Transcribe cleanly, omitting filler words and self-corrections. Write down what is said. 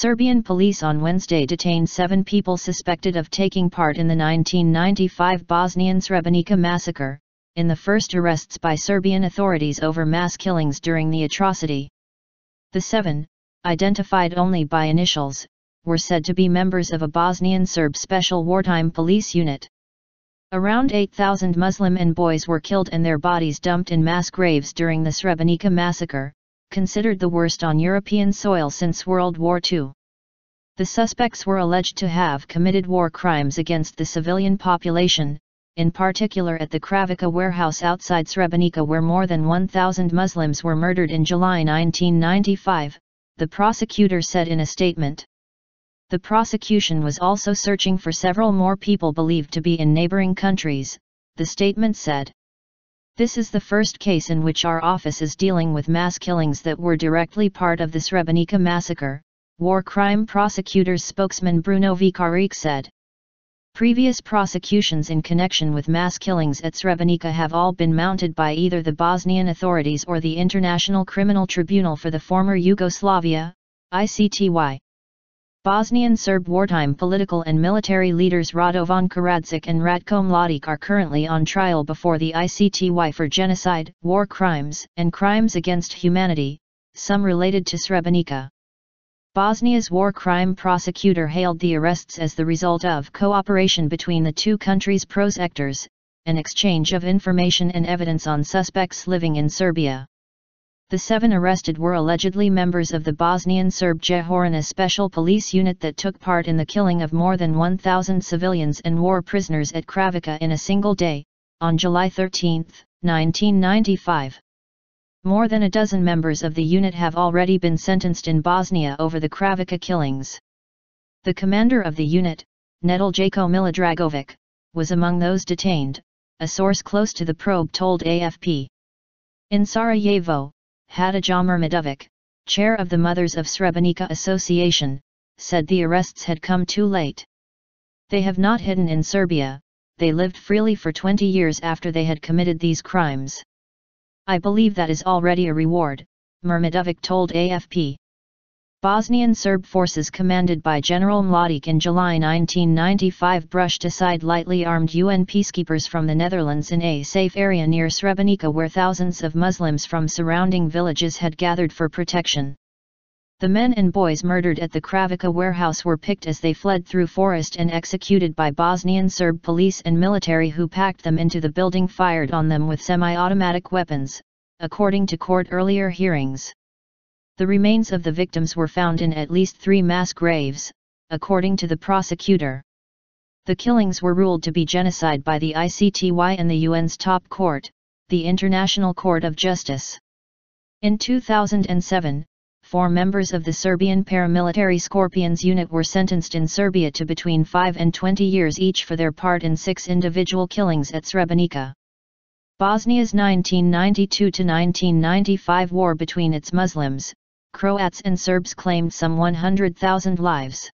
Serbian police on Wednesday detained 7 people suspected of taking part in the 1995 Bosnian Srebrenica massacre, in the first arrests by Serbian authorities over mass killings during the atrocity. The 7, identified only by initials, were said to be members of a Bosnian Serb special wartime police unit. Around 8,000 Muslim and boys were killed and their bodies dumped in mass graves during the Srebrenica massacre, considered the worst on European soil since World War II. The suspects were alleged to have committed war crimes against the civilian population, in particular at the Kravica warehouse outside Srebrenica where more than 1,000 Muslims were murdered in July 1995, the prosecutor said in a statement. The prosecution was also searching for several more people believed to be in neighbouring countries, the statement said. This is the first case in which our office is dealing with mass killings that were directly part of the Srebrenica massacre, war crime prosecutors spokesman Bruno Vicaric said. Previous prosecutions in connection with mass killings at Srebrenica have all been mounted by either the Bosnian authorities or the International Criminal Tribunal for the former Yugoslavia, ICTY. Bosnian Serb wartime political and military leaders Radovan Karadzic and Ratko Mladic are currently on trial before the ICTY for genocide, war crimes, and crimes against humanity, some related to Srebrenica. Bosnia's war crime prosecutor hailed the arrests as the result of cooperation between the two countries' prosecutors, an exchange of information and evidence on suspects living in Serbia. The 7 arrested were allegedly members of the Bosnian Serb Jehorina special police unit that took part in the killing of more than 1,000 civilians and war prisoners at Kravica in a single day, on July 13, 1995. More than a dozen members of the unit have already been sentenced in Bosnia over the Kravica killings. The commander of the unit, Nedeljko Milodragovic, was among those detained, a source close to the probe told AFP. In Sarajevo, Hadija Murmadovic, chair of the Mothers of Srebrenica Association, said the arrests had come too late. They have not hidden in Serbia, they lived freely for 20 years after they had committed these crimes. I believe that is already a reward, Murmadovic told AFP. Bosnian Serb forces commanded by General Mladic in July 1995 brushed aside lightly armed UN peacekeepers from the Netherlands in a safe area near Srebrenica where thousands of Muslims from surrounding villages had gathered for protection. The men and boys murdered at the Kravica warehouse were picked as they fled through forest and executed by Bosnian Serb police and military who packed them into the building, fired on them with semi-automatic weapons, according to court earlier hearings. The remains of the victims were found in at least 3 mass graves, according to the prosecutor. The killings were ruled to be genocide by the ICTY and the UN's top court, the International Court of Justice. In 2007, 4 members of the Serbian paramilitary Scorpions unit were sentenced in Serbia to between 5 and 20 years each for their part in 6 individual killings at Srebrenica. Bosnia's 1992–1995 war between its Muslims, Croats and Serbs claimed some 100,000 lives.